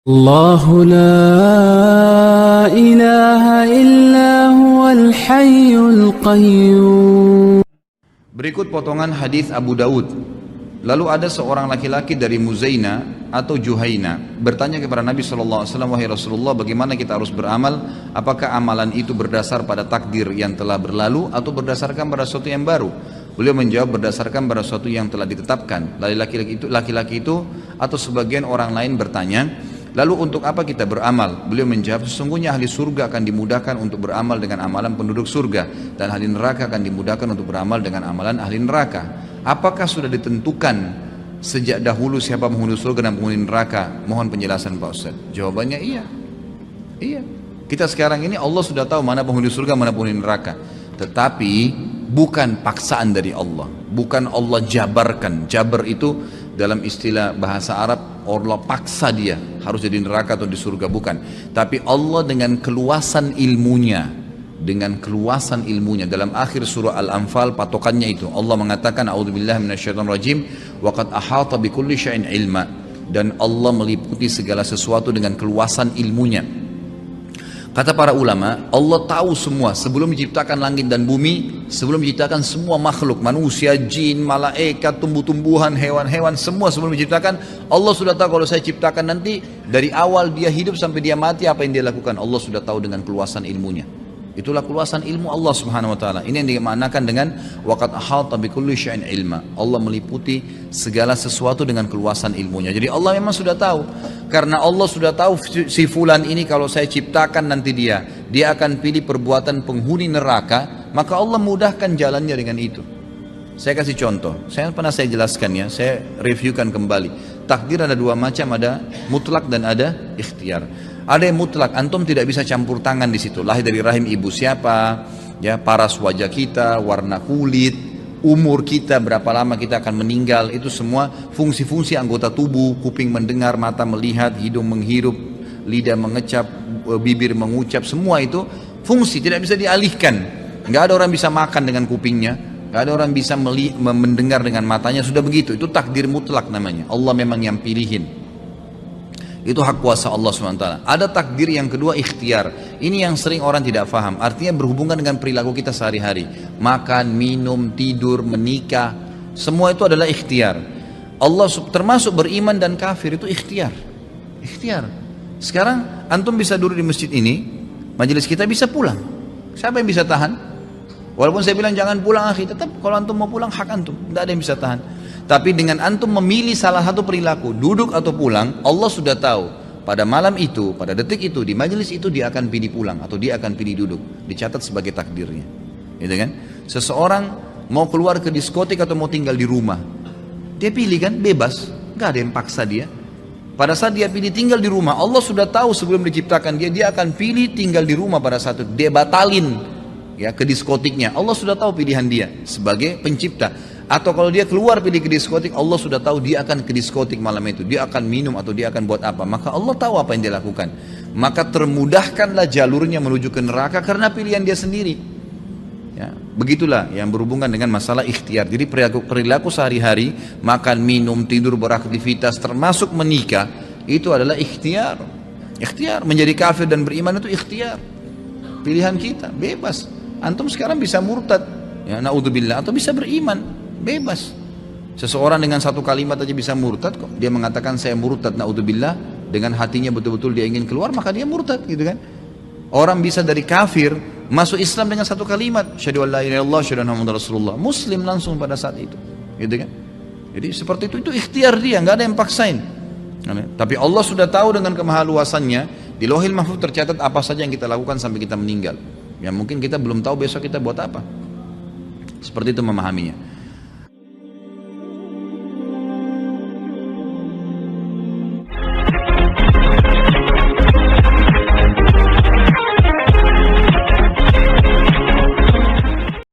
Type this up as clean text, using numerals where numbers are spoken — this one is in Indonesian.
الله لا إله إلا هو الحي القيوم. Berikut potongan hadis Abu Daud. Lalu ada seorang laki-laki dari Muzaina atau Juhaina bertanya kepada Nabi SAW, wahai Rasulullah, bagaimana kita harus beramal? Apakah amalan itu berdasar pada takdir yang telah berlalu atau berdasarkan pada sesuatu yang baru? Beliau menjawab, berdasarkan pada sesuatu yang telah ditetapkan. Lalu laki-laki itu atau sebagian orang lain bertanya, lalu untuk apa kita beramal? Beliau menjawab, sesungguhnya ahli surga akan dimudahkan untuk beramal dengan amalan penduduk surga, dan ahli neraka akan dimudahkan untuk beramal dengan amalan ahli neraka. Apakah sudah ditentukan sejak dahulu siapa penghuni surga dan penghuni neraka? Mohon penjelasan Pak Ustaz. Jawabannya iya. Iya. Kita sekarang ini Allah sudah tahu mana penghuni surga, mana penghuni neraka. Tetapi bukan paksaan dari Allah. Bukan Allah jabarkan. Jabar itu dalam istilah bahasa Arab, Allah paksa dia harus jadi neraka atau di surga, bukan. Tapi Allah dengan keluasan ilmunya, dalam akhir surah Al-Anfal patokannya itu Allah mengatakan, a'udzubillahi minasyaitonirrajim, wa qad ahata bikulli syai'in ilma, dan Allah meliputi segala sesuatu dengan keluasan ilmunya. Kata para ulama, Allah tahu semua sebelum menciptakan langit dan bumi, sebelum menciptakan semua makhluk, manusia, jin, malaikat, tumbuh-tumbuhan, hewan-hewan, semua sebelum menciptakan, Allah sudah tahu kalau saya ciptakan nanti, dari awal dia hidup sampai dia mati, apa yang dia lakukan, Allah sudah tahu dengan keluasan ilmunya. Itulah keluasan ilmu Allah Subhanahu wa taala. Ini yang dimaknakan dengan waqad ahata bikulli syai'in ilma. Allah meliputi segala sesuatu dengan keluasan ilmunya. Jadi Allah memang sudah tahu. Karena Allah sudah tahu si fulan ini kalau saya ciptakan nanti dia akan pilih perbuatan penghuni neraka, maka Allah mudahkan jalannya dengan itu. Saya kasih contoh. Saya jelaskan ya, saya reviewkan kembali. Takdir ada dua macam, ada mutlak dan ada ikhtiar. Ada yang mutlak, antum tidak bisa campur tangan di situ. Lahir dari rahim ibu siapa, ya, paras wajah kita, warna kulit, umur kita, berapa lama kita akan meninggal, itu semua fungsi-fungsi anggota tubuh, kuping mendengar, mata melihat, hidung menghirup, lidah mengecap, bibir mengucap, semua itu fungsi tidak bisa dialihkan. Nggak ada orang bisa makan dengan kupingnya, nggak ada orang bisa mendengar dengan matanya, sudah begitu. Itu takdir mutlak namanya. Allah memang yang pilihin. Itu hak kuasa Allah SWT. Ada takdir yang kedua, ikhtiar. Ini yang sering orang tidak faham. Artinya berhubungan dengan perilaku kita sehari-hari. Makan, minum, tidur, menikah, semua itu adalah ikhtiar. Allah termasuk beriman dan kafir itu ikhtiar. Ikhtiar. Sekarang antum bisa duduk di masjid ini, majelis kita bisa pulang. Siapa yang bisa tahan? Walaupun saya bilang jangan pulang akhi, tetap kalau antum mau pulang hak antum, tidak ada yang bisa tahan. Tapi dengan antum memilih salah satu perilaku, duduk atau pulang, Allah sudah tahu pada malam itu, pada detik itu, di majelis itu dia akan pilih pulang atau dia akan pilih duduk, dicatat sebagai takdirnya, gitu kan? Seseorang mau keluar ke diskotik atau mau tinggal di rumah, dia pilih kan, bebas, nggak ada yang paksa dia. Pada saat dia pilih tinggal di rumah, Allah sudah tahu sebelum diciptakan dia akan pilih tinggal di rumah pada saat itu, dia batalin ya ke diskotiknya. Allah sudah tahu pilihan dia sebagai pencipta. Atau kalau dia keluar pilih ke diskotik, Allah sudah tahu dia akan ke diskotik malam itu, dia akan minum atau dia akan buat apa, maka Allah tahu apa yang dia lakukan. Maka termudahkanlah jalurnya menuju ke neraka karena pilihan dia sendiri ya. Begitulah yang berhubungan dengan masalah ikhtiar. Jadi perilaku sehari-hari, makan, minum, tidur, beraktivitas, termasuk menikah, itu adalah ikhtiar. Ikhtiar, menjadi kafir dan beriman itu ikhtiar, pilihan kita, bebas. Antum sekarang bisa murtad ya, naudzubillah, atau bisa beriman, bebas. Seseorang dengan satu kalimat aja bisa murtad kok. Dia mengatakan saya murtad, naudzubillah, dengan hatinya betul-betul dia ingin keluar, maka dia murtad, gitu kan. Orang bisa dari kafir masuk Islam dengan satu kalimat, syahadu an la ilaha illallah, syahadu anna muhammadar rasulullah, muslim langsung pada saat itu, gitu kan. Jadi seperti itu ikhtiar dia, nggak ada yang paksain. Tapi Allah sudah tahu dengan kemahaluasannya, di Lauhil Mahfuz tercatat apa saja yang kita lakukan sampai kita meninggal. Ya mungkin kita belum tahu besok kita buat apa. Seperti itu memahaminya.